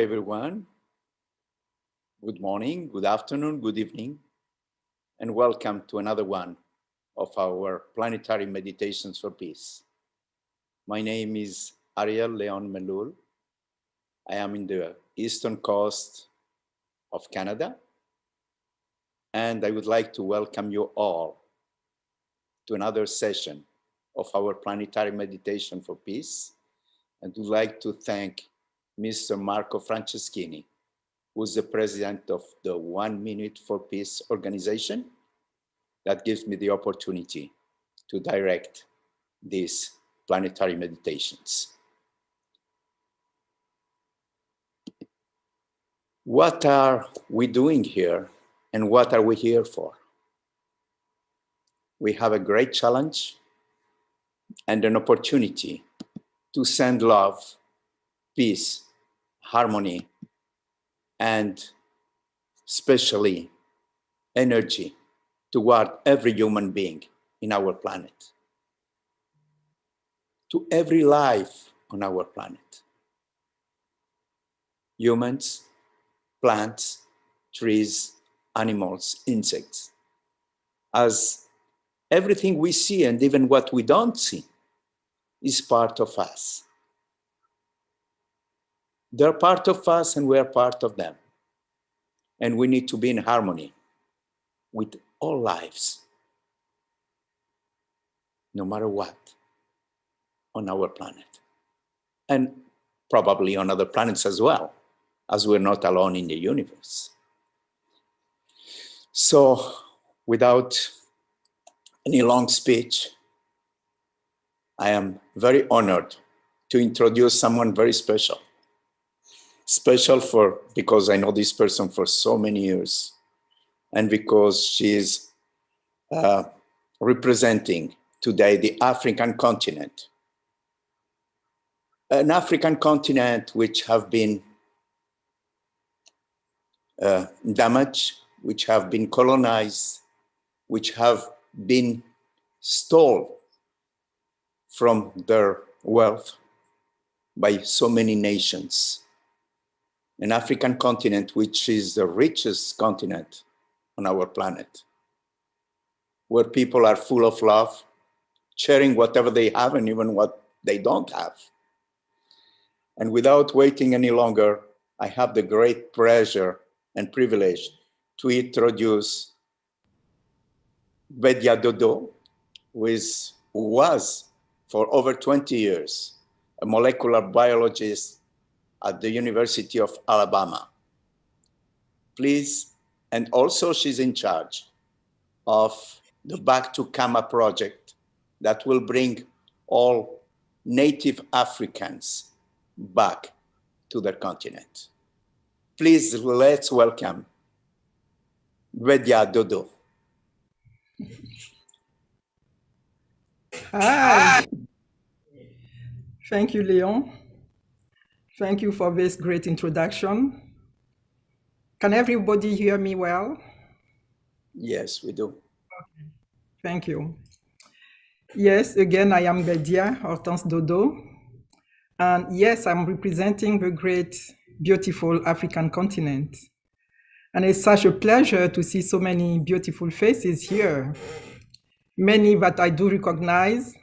Everyone. Good morning, good afternoon, good evening, and welcome to another one of our planetary meditations for peace. My name is Ariel Leon Melul. I am in the eastern coast of Canada, and I would like to welcome you all to another session of our planetary meditation for peace, and would like to thank Mr. Marco Franceschini, who's the president of the 1 Minute for Peace organization that gives me the opportunity to direct these planetary meditations. What are we doing here and what are we here for? We have a great challenge and an opportunity to send love, peace, harmony, and especially energy toward every human being in our planet, to every life on our planet. Humans, plants, trees, animals, insects, as everything we see and even what we don't see is part of us. They're part of us and we're part of them. And we need to be in harmony with all lives, no matter what, on our planet. And probably on other planets as well, as we're not alone in the universe. So, without any long speech, I am very honored to introduce someone very special. Special because I know this person for so many years, and because she's representing today the African continent. An African continent which have been damaged, which have been colonized, which have been stolen from their wealth by so many nations. An African continent which is the richest continent on our planet, where people are full of love, sharing whatever they have and even what they don't have. And without waiting any longer, I have the great pleasure and privilege to introduce Dodo, who was for over 20 years a molecular biologist at the University of Alabama. Please, and also she's in charge of the Back to Kama project that will bring all native Africans back to their continent. Please, let's welcome Dodo. Hi. Thank you, Leon. Thank you for this great introduction. Can everybody hear me well? Yes, we do. Okay. Thank you. Yes, again, I am Ortense DODO. And yes, I'm representing the great, beautiful African continent. And it's such a pleasure to see so many beautiful faces here. Many that I do recognize,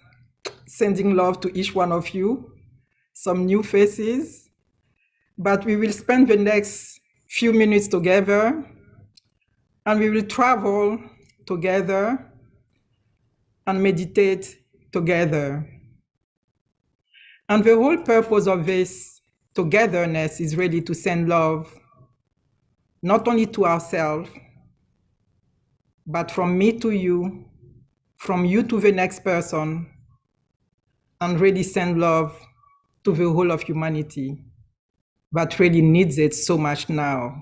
sending love to each one of you. Some new faces, but we will spend the next few minutes together and we will travel together and meditate together. And the whole purpose of this togetherness is really to send love, not only to ourselves, but from me to you, from you to the next person, and really send love to the whole of humanity that really needs it so much now.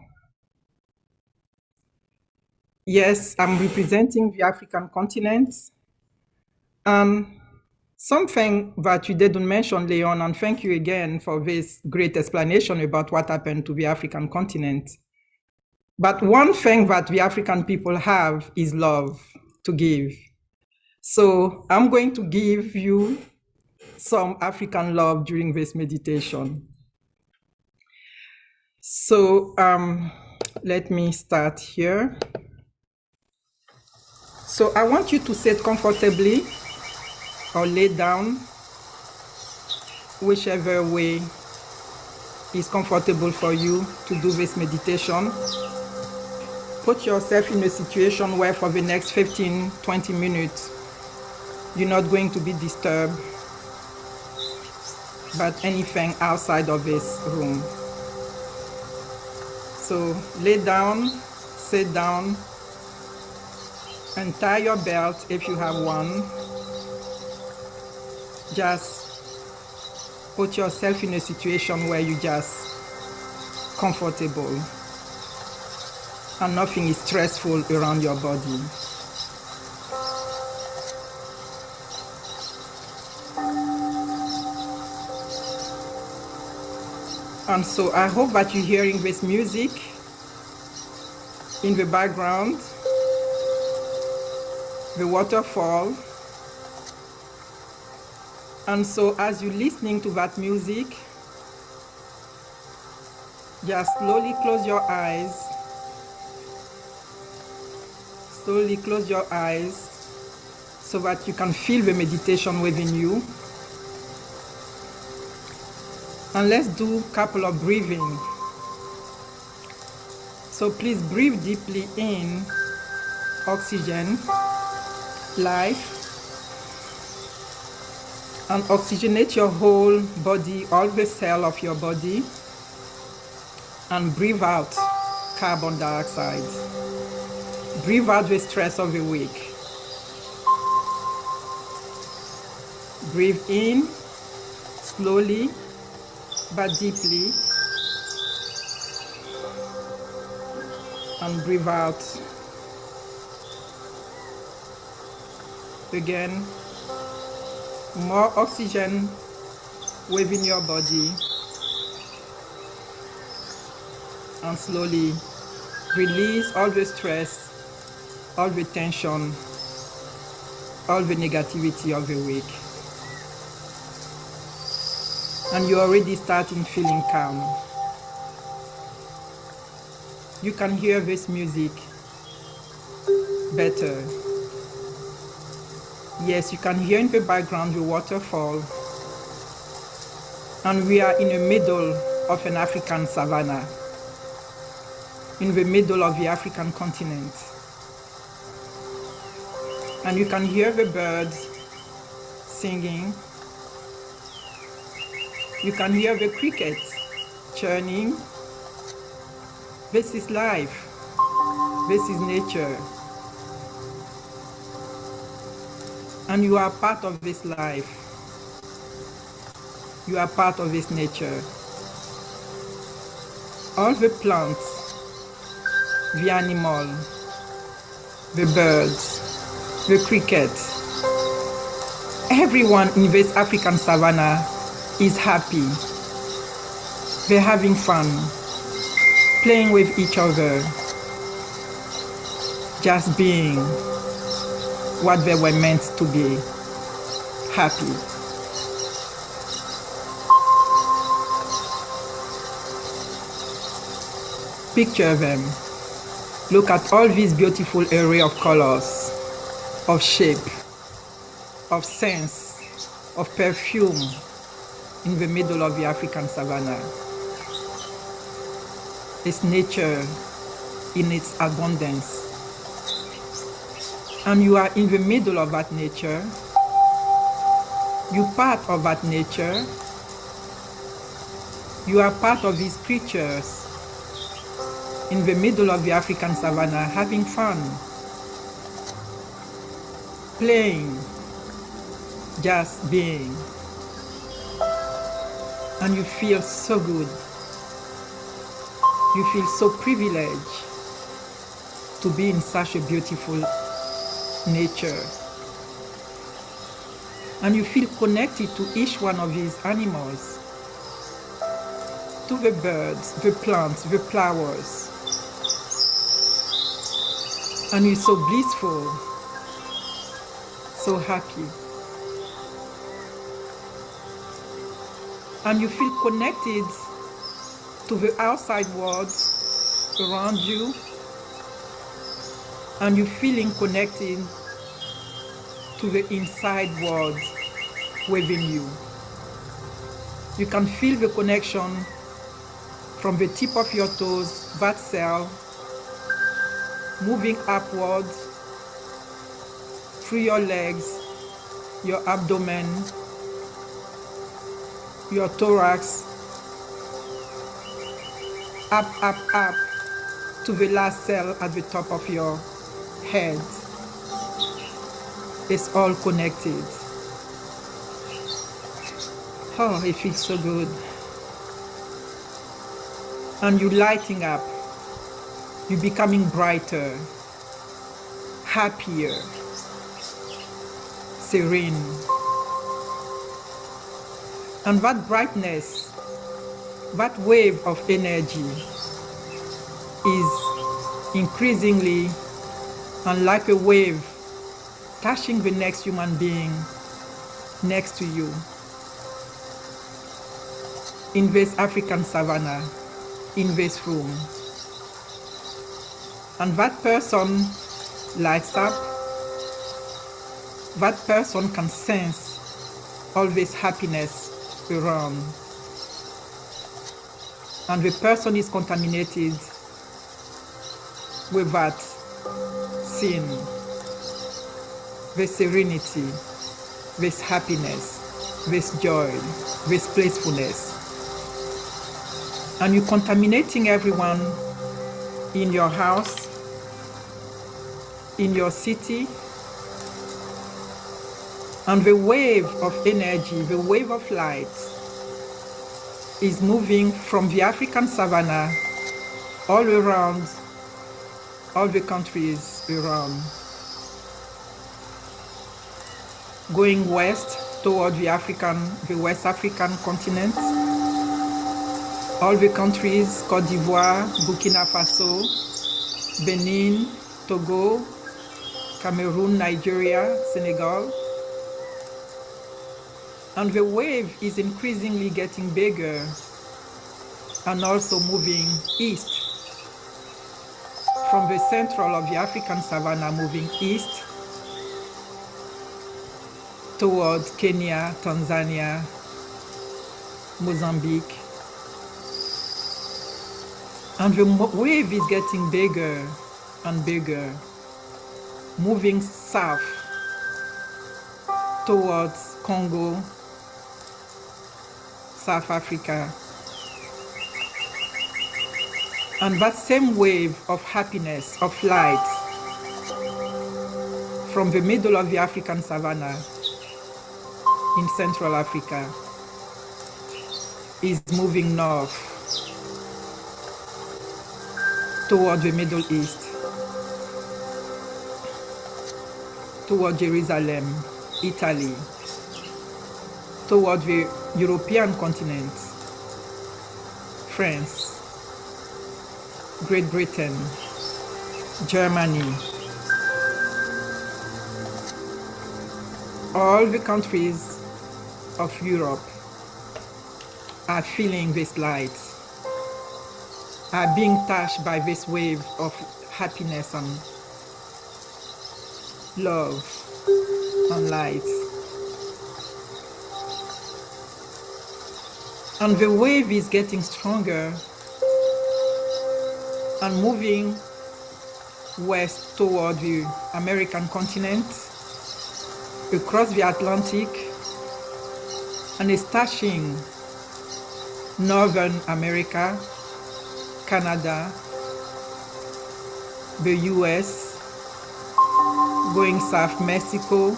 Yes, I'm representing the African continent. Something that you didn't mention, Leon, and thank you again for this great explanation about what happened to the African continent. But one thing that the African people have is love to give. So I'm going to give you some African love during this meditation. So let me start here. So I want you to sit comfortably or lay down, whichever way is comfortable for you to do this meditation. Put yourself in a situation where for the next 15-20 minutes, you're not going to be disturbed by anything outside of this room. So lay down, sit down, and tie your belt if you have one. Just put yourself in a situation where you're just comfortable and nothing is stressful around your body. And so I hope that you're hearing this music in the background, the waterfall. And so as you're listening to that music, just slowly close your eyes. Slowly close your eyes so that you can feel the meditation within you. And let's do a couple of breathing. So please breathe deeply in oxygen, life, and oxygenate your whole body, all the cells of your body, and breathe out carbon dioxide. Breathe out the stress of the week. Breathe in slowly but deeply, and breathe out again. More oxygen within your body, and slowly release all the stress, all the tension, all the negativity of the week. And you're already starting feeling calm. You can hear this music better. Yes, you can hear in the background the waterfall. And we are in the middle of an African savanna, in the middle of the African continent. And you can hear the birds singing. You can hear the crickets churning. This is life. This is nature. And you are part of this life. You are part of this nature. All the plants, the animal, the birds, the crickets, everyone in this African savanna is happy. They're having fun, playing with each other, just being what they were meant to be, happy. Picture them. Look at all these beautiful array of colors, of shape, of scents, of perfume in the middle of the African savanna. It's nature in its abundance. And you are in the middle of that nature. You're part of that nature. You are part of these creatures in the middle of the African savanna, having fun, playing, just being. And you feel so good. You feel so privileged to be in such a beautiful nature. And you feel connected to each one of these animals, to the birds, the plants, the flowers. And you're so blissful, so happy. And you feel connected to the outside world around you, and you're feeling connected to the inside world within you. You can feel the connection from the tip of your toes, that cell, moving upwards through your legs, your abdomen, your thorax, up, up, up, to the last cell at the top of your head. It's all connected. Oh, it feels so good. And you're lighting up. You're becoming brighter, happier, serene. And that brightness, that wave of energy is increasingly, and like a wave, touching the next human being next to you in this African savanna, in this room. And that person lights up. That person can sense all this happiness around. And the person is contaminated with that sin, this serenity, this happiness, this joy, this blissfulness. And you're contaminating everyone in your house, in your city. And the wave of energy, the wave of light is moving from the African savanna all around, all the countries around, going west toward the West African continent, all the countries, Côte d'Ivoire, Burkina Faso, Benin, Togo, Cameroon, Nigeria, Senegal. And the wave is increasingly getting bigger and also moving east. From the central of the African savanna, moving east toward Kenya, Tanzania, Mozambique. And the wave is getting bigger and bigger, moving south towards Congo, South Africa. And that same wave of happiness, of light, from the middle of the African savanna in Central Africa is moving north toward the Middle East, toward Jerusalem, Italy, toward the European continent, France, Great Britain, Germany. All the countries of Europe are feeling this light, are being touched by this wave of happiness and love and light. And the wave is getting stronger and moving west toward the American continent, across the Atlantic, and is touching Northern America, Canada, the US, going south Mexico,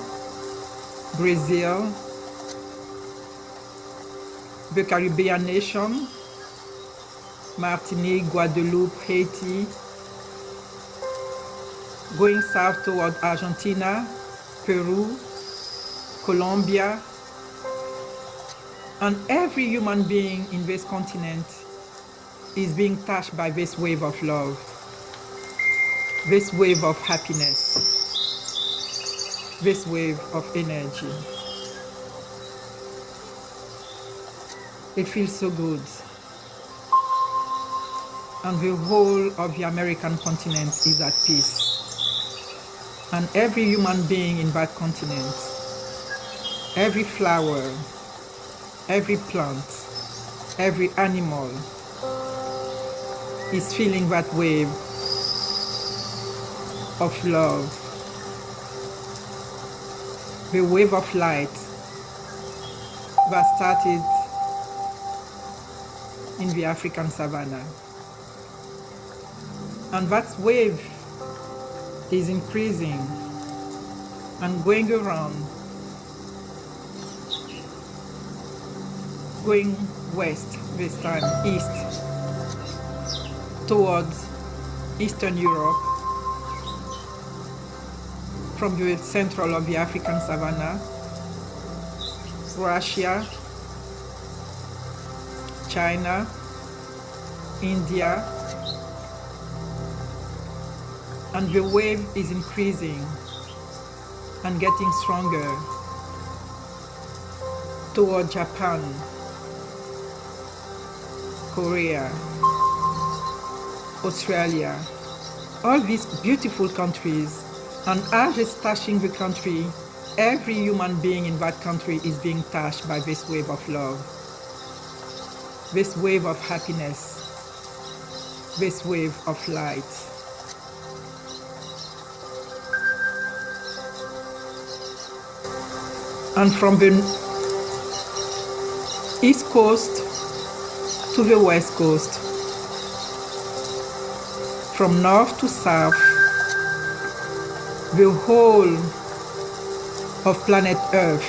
Brazil, the Caribbean nation, Martinique, Guadeloupe, Haiti, going south toward Argentina, Peru, Colombia, and every human being in this continent is being touched by this wave of love, this wave of happiness, this wave of energy. It feels so good. and the whole of the American continent is at peace. And every human being in that continent, every flower, every plant, every animal is feeling that wave of love, the wave of light that started in the African savannah. And that wave is increasing and going around, going west this time, east, towards Eastern Europe, from the central of the African savannah, Russia, China, India, and the wave is increasing and getting stronger toward Japan, Korea, Australia, all these beautiful countries. And as it's touching the country, every human being in that country is being touched by this wave of love, this wave of happiness, this wave of light. And from the east coast to the west coast, from north to south, the whole of planet Earth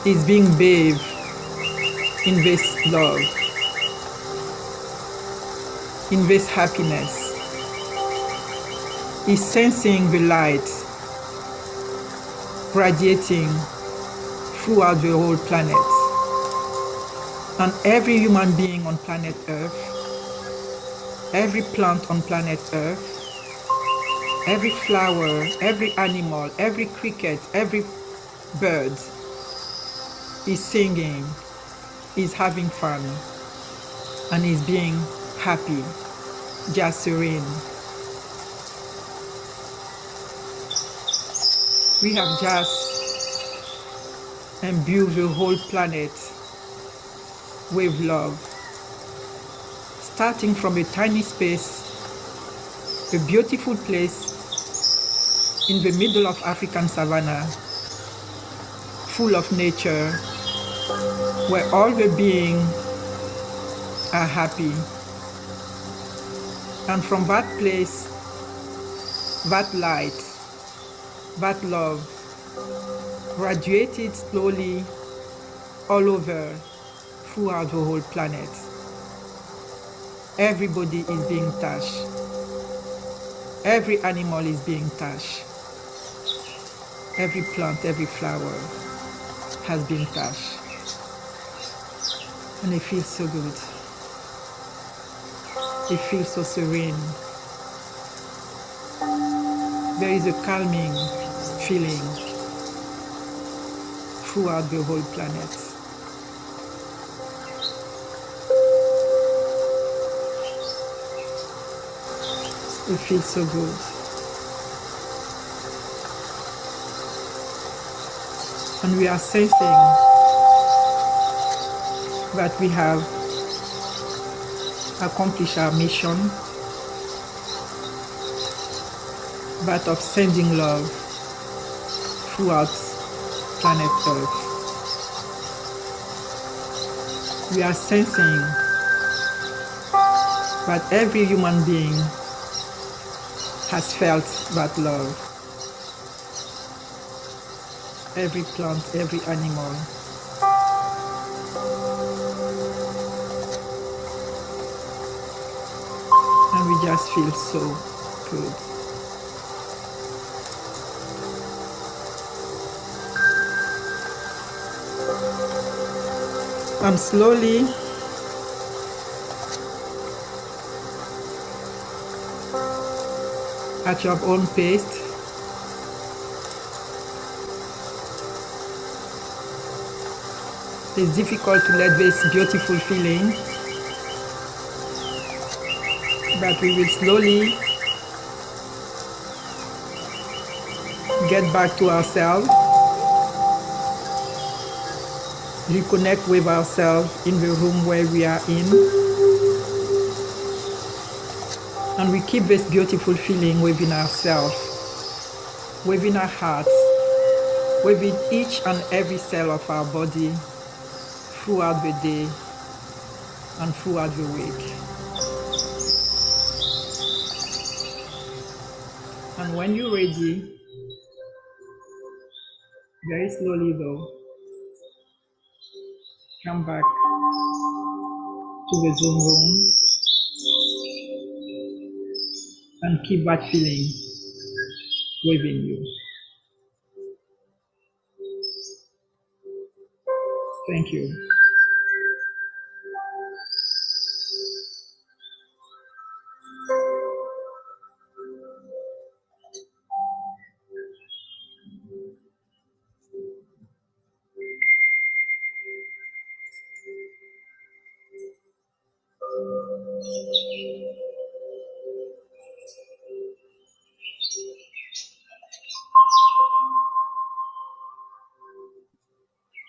is being bathed in this love, in this happiness, is sensing the light radiating throughout the whole planet. And every human being on planet Earth, every plant on planet Earth, every flower, every animal, every cricket, every bird is singing, is having fun, and is being happy, just serene. We have just imbued the whole planet with love, starting from a tiny space, a beautiful place in the middle of African savannah, full of nature, where all the beings are happy. And from that place, that light, that love radiated slowly all over throughout the whole planet. Everybody is being touched. Every animal is being touched. Every plant, every flower has been touched. And it feels so good. It feels so serene. There is a calming feeling throughout the whole planet. It feels so good. And we are sensing that we have accomplished our mission, that of sending love throughout planet Earth. We are sensing that every human being has felt that love. Every plant, every animal. And we just feel so good. And slowly at your own pace, it's difficult to let this beautiful feeling but we will slowly get back to ourselves, reconnect with ourselves in the room where we are in, and we keep this beautiful feeling within ourselves, within our hearts, within each and every cell of our body throughout the day and throughout the week. And when you're ready, very slowly though, come back to the Zoom room and keep that feeling within you. Thank you.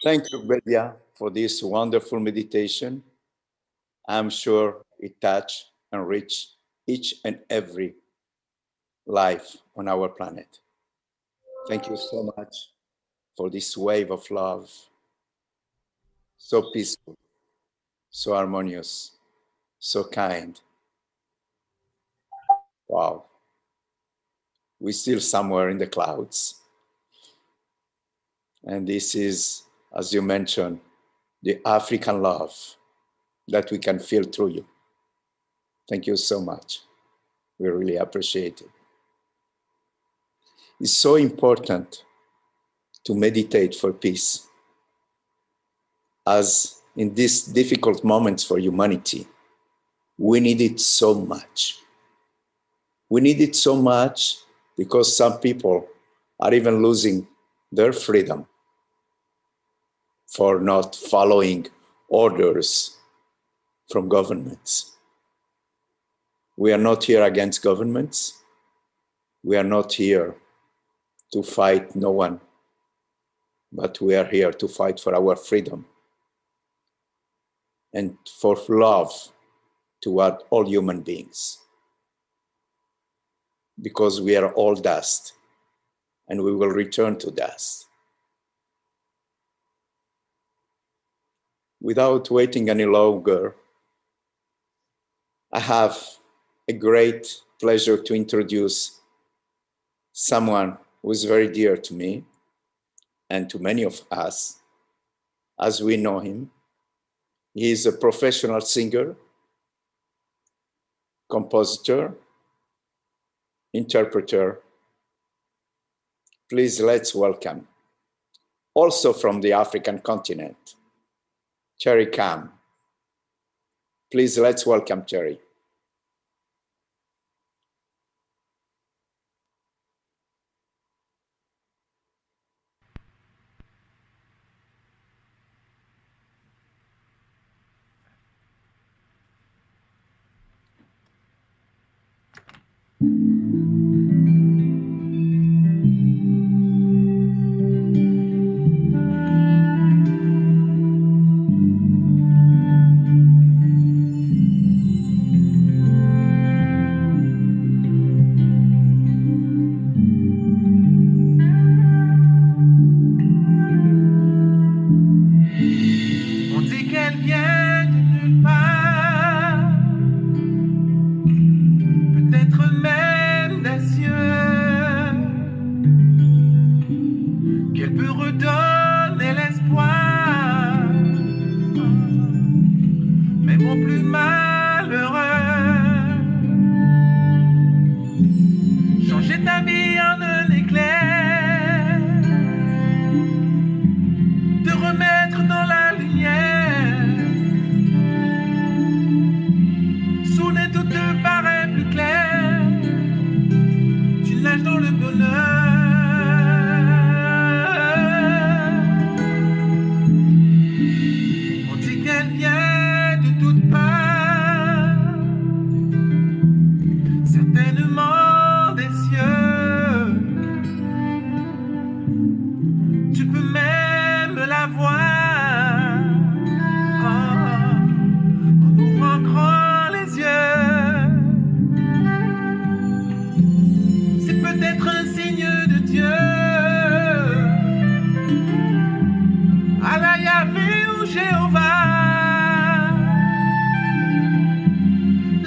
Thank you, Bedia, for this wonderful meditation. I'm sure it touched and reached each and every life on our planet. Thank you so much for this wave of love, so peaceful, so harmonious, so kind. Wow. We're still somewhere in the clouds. And this is, as you mentioned, the African love that we can feel through you. Thank you so much. We really appreciate it. It's so important to meditate for peace, as in these difficult moments for humanity, we need it so much. We need it so much because some people are even losing their freedom for not following orders from governments. We are not here against governments. We are not here to fight no one, but we are here to fight for our freedom and for love toward all human beings. Because we are all dust and we will return to dust. Without waiting any longer, I have a great pleasure to introduce someone who is very dear to me and to many of us as we know him. He is a professional singer, compositor, interpreter. Please let's welcome, also from the African continent, Cherry Kam. Please let's welcome Cherry.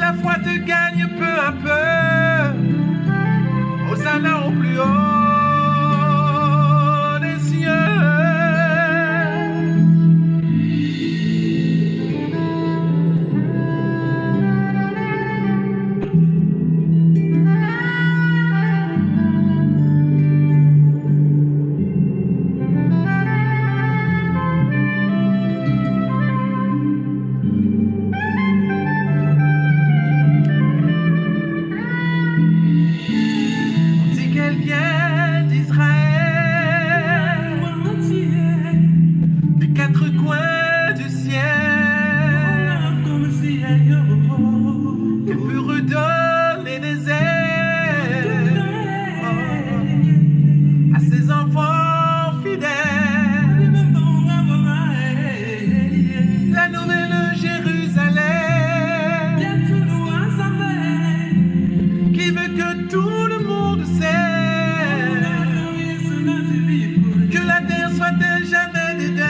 la foi te gagne peu à peu, Hosanna au plus haut des cieux. On dit qu'elle vient d'Israël, des quatre coins du ciel, qu'elle peut redonner des ailes à ses enfants fidèles. La nouvelle Jérusalem, qui veut que tout le monde sait que la terre soit à jamais d'Éden.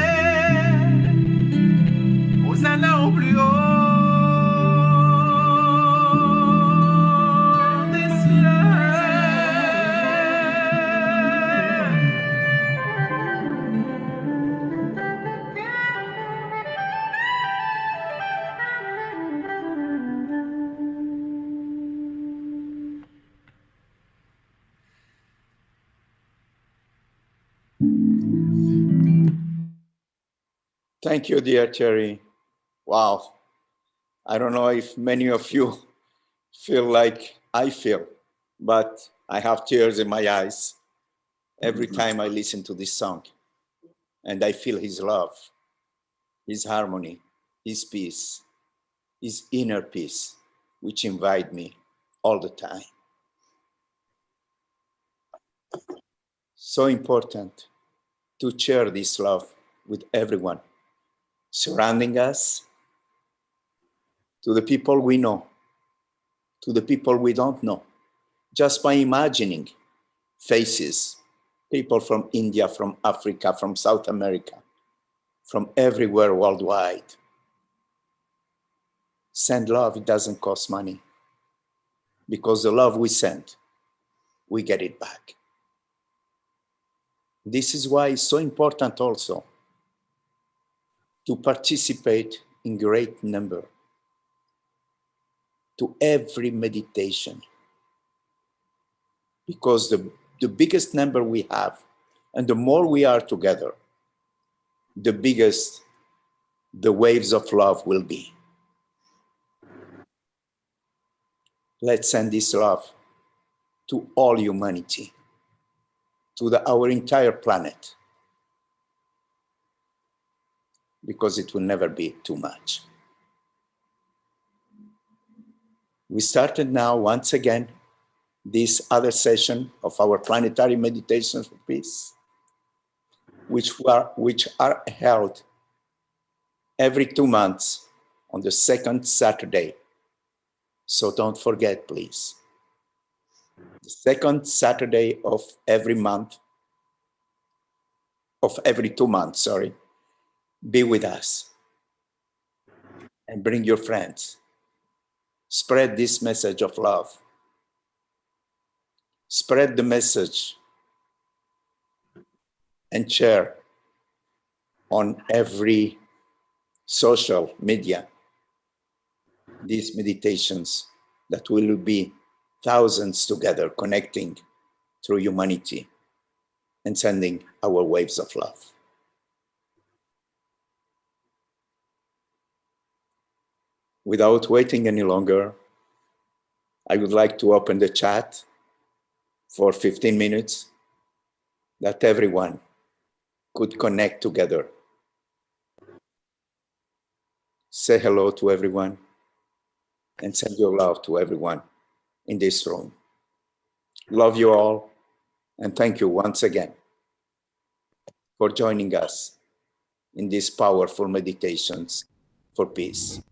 Hosanna au plus haut des cieux. Thank you, dear Cherry. Wow. I don't know if many of you feel like I feel, but I have tears in my eyes every time I listen to this song. And I feel his love, his harmony, his peace, his inner peace, which invite me all the time. So important to share this love with everyone surrounding us, to the people we know, to the people we don't know, just by imagining faces, people from India, from Africa, from South America, from everywhere worldwide. Send love, it doesn't cost money, because the love we send, we get it back. This is why it's so important also to participate in great number to every meditation, because the biggest number we have and the more we are together, the biggest the waves of love will be. Let's send this love to all humanity, to our entire planet, because it will never be too much. We started now, once again, this other session of our planetary meditations for peace, which are held every 2 months on the second Saturday. So don't forget, please. The second Saturday of every month, of every 2 months, sorry, be with us and bring your friends. Spread this message of love. Spread the message and share on every social media these meditations that will be thousands together connecting through humanity and sending our waves of love. Without waiting any longer, I would like to open the chat for 15 minutes that everyone could connect together. Say hello to everyone and send your love to everyone in this room. Love you all, and thank you once again for joining us in these powerful meditations for peace.